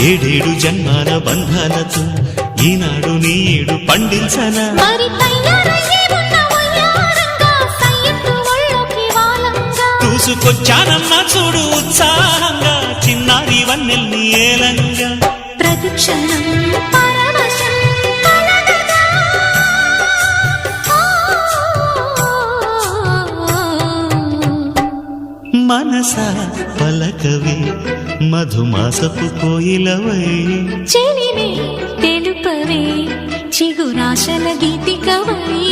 ఏడేడు జన్మాల బంధాలతో ఈనాడు నీడు పండించనా చూసుకొచ్చానన్నా చూడు ఉత్సాహంగా చిన్నారి వన్నెల్ని ఏలంగా ప్రతిక్షణం మనసా పలకవే మధుమాసపు కోయిలవై చెలిమే తెలుపవే చిగురాశల గీతికవై